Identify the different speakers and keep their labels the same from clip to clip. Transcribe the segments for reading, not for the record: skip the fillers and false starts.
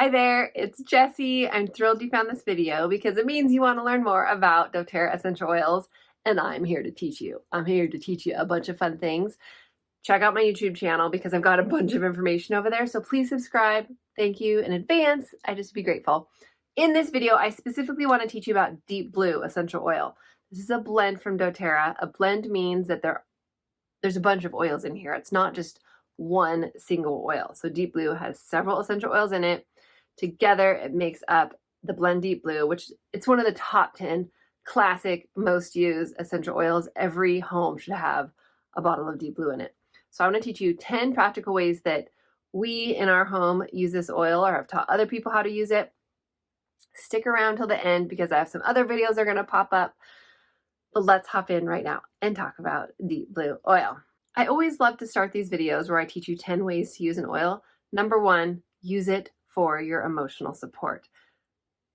Speaker 1: Hi there, it's Jessie. I'm thrilled you found this video because it means you want to learn more about doTERRA essential oils, and I'm here to teach you. I'm here to teach you a bunch of fun things. Check out my YouTube channel because I've got a bunch of information over there, so please subscribe. Thank you in advance. I'd just be grateful. In this video, I specifically want to teach you about Deep Blue essential oil. This is a blend from doTERRA. A blend means that there's a bunch of oils in here. It's not just one single oil. So Deep Blue has several essential oils in it. Together, it makes up the blend Deep Blue, which it's one of the top 10 classic, most used essential oils. Every home should have a bottle of Deep Blue in it. So I want to teach you 10 practical ways that we in our home use this oil or have taught other people how to use it. Stick around till the end because I have some other videos that are going to pop up. But let's hop in right now and talk about Deep Blue oil. I always love to start these videos where I teach you 10 ways to use an oil. Number one, use it for your emotional support.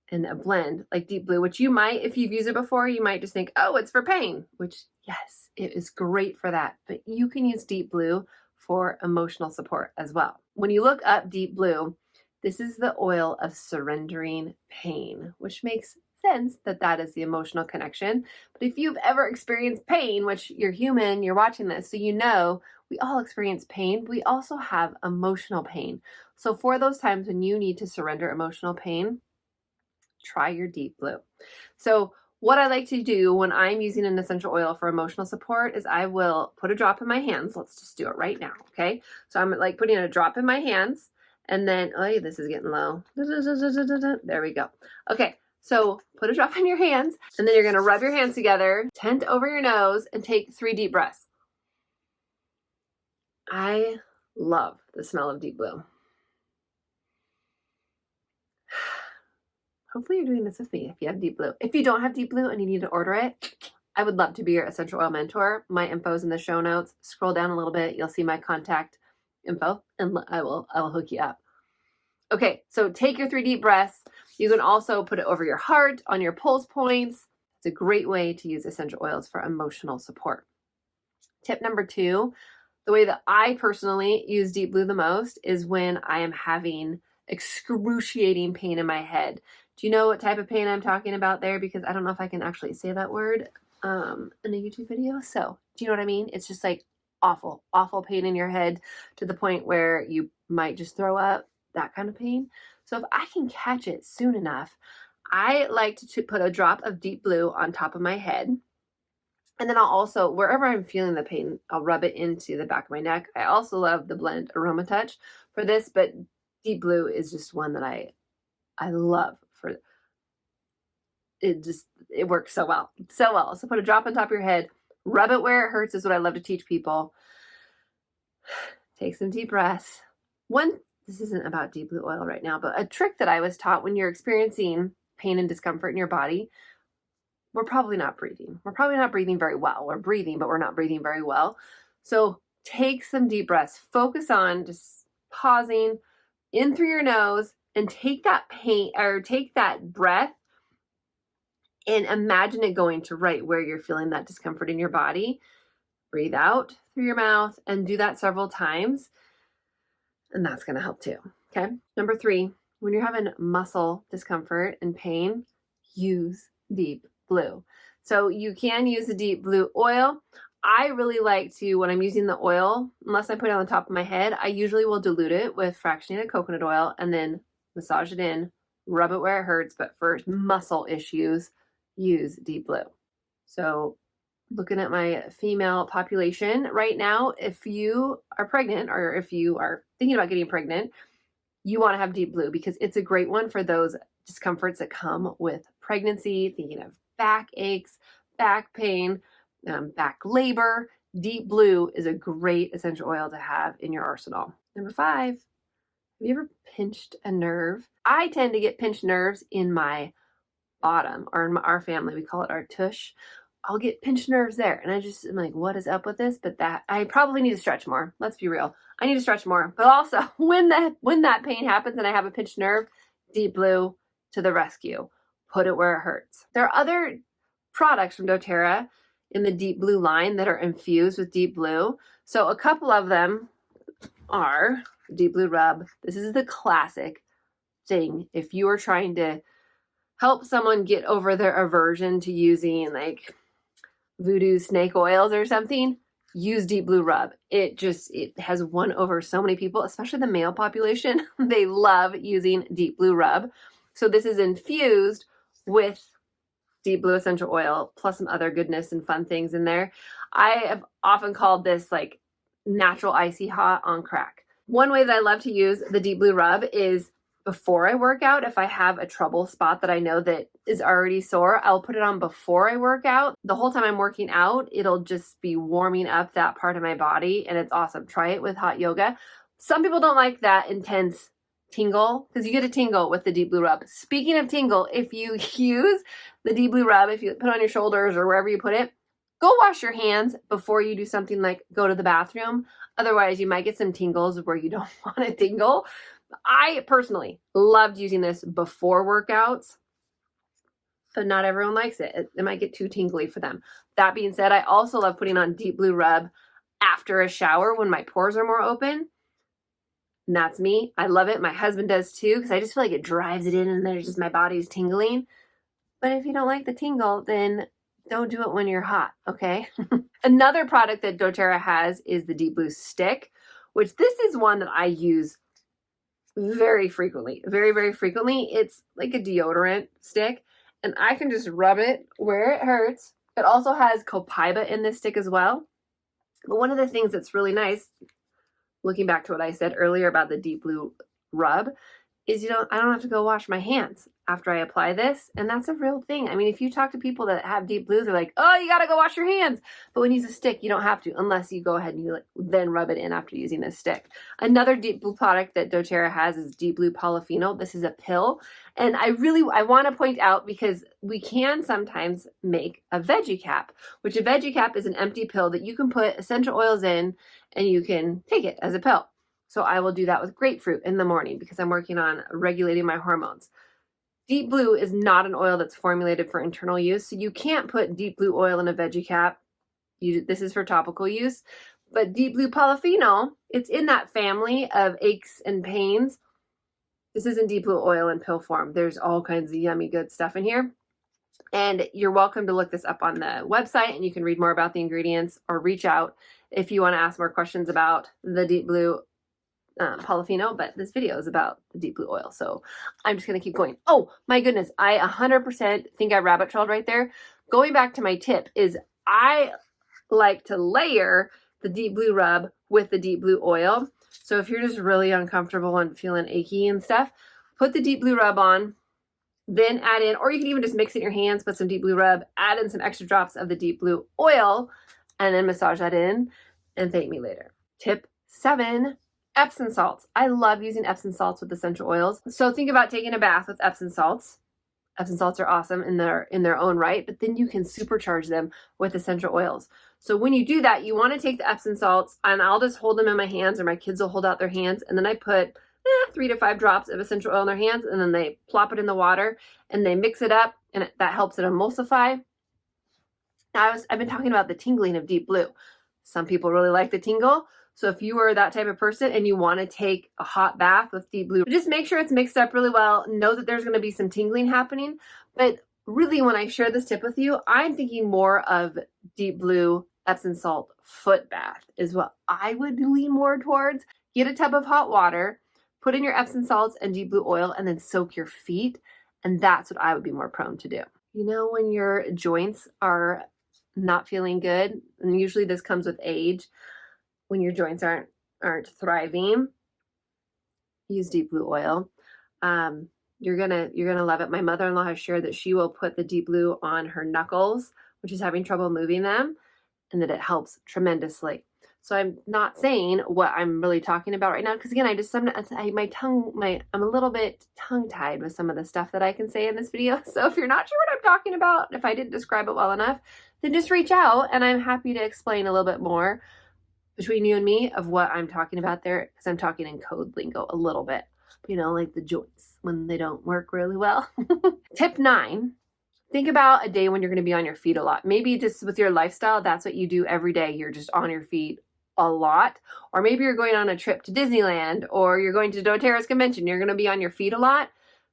Speaker 1: And a blend like Deep Blue, which you might, if you've used it before, you might just think, oh, it's for pain, which yes, it is great for that. But you can use Deep Blue for emotional support as well. When you look up Deep Blue, this is the oil of surrendering pain, which makes sense that that is the emotional connection. But if you've ever experienced pain, which you're human, you're watching this, so you know we all experience pain. We also have emotional pain. So for those times when you need to surrender emotional pain, try your Deep Blue. So what I like to do when I'm using an essential oil for emotional support is I will put a drop in my hands. Let's just do it right now, okay? So I'm like putting a drop in my hands and then, oh, this is getting low. There we go. Okay, so put a drop in your hands and then you're gonna rub your hands together, tent over your nose and take 3 deep breaths. I love the smell of Deep Blue. Hopefully you're doing this with me if you have Deep Blue. If you don't have Deep Blue and you need to order it, I would love to be your essential oil mentor. My info is in the show notes. Scroll down a little bit. You'll see my contact info and I will hook you up. Okay, so take your 3 deep breaths. You can also put it over your heart, on your pulse points. It's a great way to use essential oils for emotional support. Tip number 2, the way that I personally use Deep Blue the most is when I am having excruciating pain in my head. Do you know what type of pain I'm talking about there? Because I don't know if I can actually say that word in a YouTube video. So do you know what I mean? It's just like awful, awful pain in your head to the point where you might just throw up, that kind of pain. So if I can catch it soon enough, I like to put a drop of Deep Blue on top of my head. And then I'll also, wherever I'm feeling the pain, I'll rub it into the back of my neck. I also love the blend Aroma Touch for this, but Deep Blue is just one that I love for it. It works so well. So put a drop on top of your head, rub it where it hurts is what I love to teach people. Take some deep breaths. This isn't about Deep Blue oil right now, but a trick that I was taught when you're experiencing pain and discomfort in your body, we're probably not breathing. We're probably not breathing very well. We're breathing, but we're not breathing very well. So take some deep breaths. Focus on just pausing in through your nose and take that pain or take that breath and imagine it going to right where you're feeling that discomfort in your body. Breathe out through your mouth and do that several times. And that's going to help too. Okay. Number 3, when you're having muscle discomfort and pain, use Deep Blue. So you can use the Deep Blue oil. I really like to, when I'm using the oil, unless I put it on the top of my head, I usually will dilute it with fractionated coconut oil and then massage it in, rub it where it hurts. But for muscle issues, use Deep Blue. So looking at my female population right now, if you are pregnant or if you are thinking about getting pregnant, you want to have Deep Blue because it's a great one for those discomforts that come with pregnancy, thinking of back aches, back pain, back labor. Deep Blue is a great essential oil to have in your arsenal. Number 5, have you ever pinched a nerve? I tend to get pinched nerves in my bottom, or in our family, we call it our tush. I'll get pinched nerves there. And I'm like, what is up with this? But that I probably need to stretch more. Let's be real. I need to stretch more. But also when that pain happens and I have a pinched nerve, Deep Blue to the rescue. Put it where it hurts. There are other products from doTERRA in the Deep Blue line that are infused with Deep Blue. So a couple of them are Deep Blue Rub. This is the classic thing. If you are trying to help someone get over their aversion to using like voodoo snake oils or something, use Deep Blue Rub. It has won over so many people, especially the male population. They love using Deep Blue Rub. So this is infused with Deep Blue essential oil plus some other goodness and fun things in there. I have often called this like natural icy hot on crack. One way that I love to use the Deep Blue Rub is before I work out. If I have a trouble spot that I know that is already sore, I'll put it on before I work out. The whole time I'm working out, it'll just be warming up that part of my body, and it's awesome. Try it with hot yoga. Some people don't like that intense tingle because you get a tingle with the Deep Blue Rub. Speaking of tingle, if you use the Deep Blue Rub, if you put it on your shoulders or wherever you put it, go wash your hands before you do something like go to the bathroom. Otherwise, you might get some tingles where you don't want to tingle. I personally loved using this before workouts, but not everyone likes it. It might get too tingly for them. That being said, I also love putting on Deep Blue Rub after a shower when my pores are more open. And that's me. I love it. My husband does too, because I just feel like it drives it in and there's just my body's tingling. But if you don't like the tingle, then don't do it when you're hot, okay? Another product that doTERRA has is the Deep Blue Stick, which this is one that I use very frequently, very, very frequently. It's like a deodorant stick, and I can just rub it where it hurts. It also has copaiba in this stick as well. But one of the things that's really nice, looking back to what I said earlier about the Deep Blue Rub, is I don't have to go wash my hands after I apply this. And that's a real thing. I mean, if you talk to people that have Deep Blue, they're like, oh, you got to go wash your hands. But when you use a stick, you don't have to, unless you go ahead and you then rub it in after using this stick. Another Deep Blue product that doTERRA has is Deep Blue Polyphenol. This is a pill. And I want to point out, because we can sometimes make a veggie cap, which a veggie cap is an empty pill that you can put essential oils in and you can take it as a pill. So I will do that with grapefruit in the morning because I'm working on regulating my hormones. Deep Blue is not an oil that's formulated for internal use, so you can't put Deep Blue oil in a veggie cap. This is for topical use. But Deep Blue Polyphenol, it's in that family of aches and pains. This isn't Deep Blue oil in pill form. There's all kinds of yummy good stuff in here. And you're welcome to look this up on the website, and you can read more about the ingredients or reach out if you want to ask more questions about the Deep Blue polyphenol, but this video is about the Deep Blue oil, so I'm just going to keep going. Oh my goodness, I 100% think I rabbit trailed right there. Going back to my tip is I like to layer the Deep Blue Rub with the Deep Blue oil. So if you're just really uncomfortable and feeling achy and stuff, put the Deep Blue Rub on, then add in, or you can even just mix it in your hands, put some Deep Blue Rub, add in some extra drops of the Deep Blue oil, and then massage that in and thank me later. Tip 7. Epsom salts. I love using Epsom salts with essential oils. So think about taking a bath with Epsom salts. Epsom salts are awesome in their own right, but then you can supercharge them with essential oils. So when you do that, you want to take the Epsom salts, and I'll just hold them in my hands, or my kids will hold out their hands, and then I put 3 to 5 drops of essential oil in their hands, and then they plop it in the water, and they mix it up, and that helps it emulsify. Now, I've been talking about the tingling of Deep Blue. Some people really like the tingle. So if you are that type of person and you want to take a hot bath with Deep Blue, just make sure it's mixed up really well. Know that there's going to be some tingling happening. But really, when I share this tip with you, I'm thinking more of Deep Blue Epsom salt foot bath is what I would lean more towards. Get a tub of hot water, put in your Epsom salts and Deep Blue oil, and then soak your feet. And that's what I would be more prone to do. You know, when your joints are not feeling good, and usually this comes with age, when your joints aren't thriving, use Deep Blue oil. You're gonna love it. My mother-in-law has shared that she will put the Deep Blue on her knuckles, which is having trouble moving them, and that it helps tremendously. So I'm not saying what I'm really talking about right now, because again, I'm a little bit tongue-tied with some of the stuff that I can say in this video. So if you're not sure what I'm talking about, if I didn't describe it well enough, then just reach out and I'm happy to explain a little bit more between you and me of what I'm talking about there, because I'm talking in code lingo a little bit, you know, like the joints when they don't work really well. Tip 9, think about a day when you're going to be on your feet a lot. Maybe just with your lifestyle, that's what you do every day. You're just on your feet a lot. Or maybe you're going on a trip to Disneyland, or you're going to doTERRA's convention. You're going to be on your feet a lot.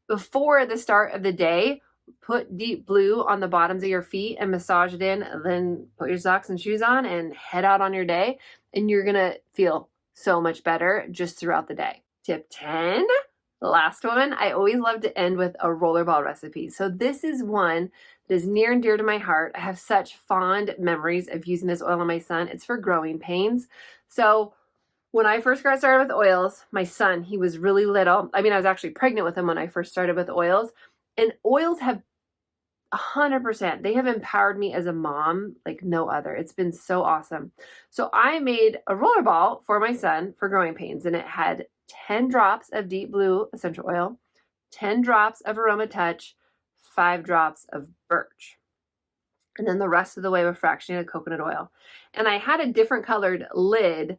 Speaker 1: before the start of the day, put Deep Blue on the bottoms of your feet and massage it in, and then put your socks and shoes on and head out on your day, and you're gonna feel so much better just throughout the day. Tip 10, the last one, I always love to end with a rollerball recipe. So this is one that is near and dear to my heart. I have such fond memories of using this oil on my son. It's for growing pains. So when I first got started with oils, my son, he was really little. I mean, I was actually pregnant with him when I first started with oils. And oils have 100%, they have empowered me as a mom like no other. It's been so awesome. So I made a rollerball for my son for growing pains, and it had 10 drops of Deep Blue essential oil, 10 drops of Aroma Touch, 5 drops of birch, and then the rest of the way with fractionated coconut oil. And I had a different colored lid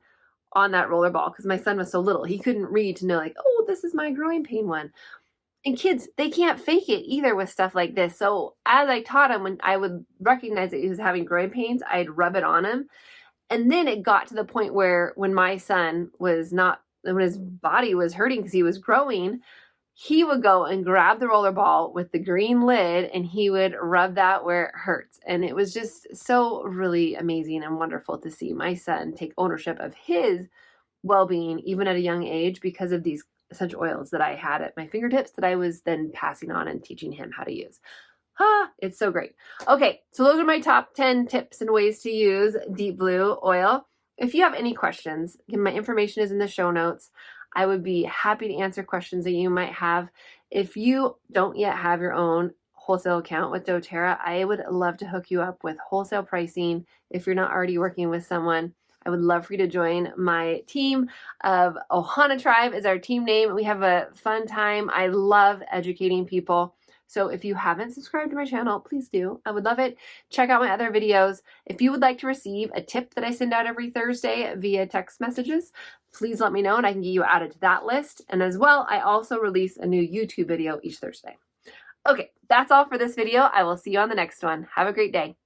Speaker 1: on that rollerball because my son was so little. He couldn't read to know like, oh, this is my growing pain one. And kids, they can't fake it either with stuff like this. So as I taught him, when I would recognize that he was having growing pains, I'd rub it on him. And then it got to the point where when my son was not, when his body was hurting because he was growing, he would go and grab the roller ball with the green lid and he would rub that where it hurts. And it was just so really amazing and wonderful to see my son take ownership of his well-being even at a young age because of these essential oils that I had at my fingertips that I was then passing on and teaching him how to use. It's so great. Okay, so those are my top 10 tips and ways to use Deep Blue oil. If you have any questions, again, my information is in the show notes. I would be happy to answer questions that you might have. If you don't yet have your own wholesale account with doTERRA, I would love to hook you up with wholesale pricing. If you're not already working with someone, I would love for you to join my team of Ohana Tribe is our team name. We have a fun time. I love educating people. So if you haven't subscribed to my channel, please do. I would love it. Check out my other videos. If you would like to receive a tip that I send out every Thursday via text messages, please let me know and I can get you added to that list. And as well, I also release a new YouTube video each Thursday. Okay, that's all for this video. I will see you on the next one. Have a great day.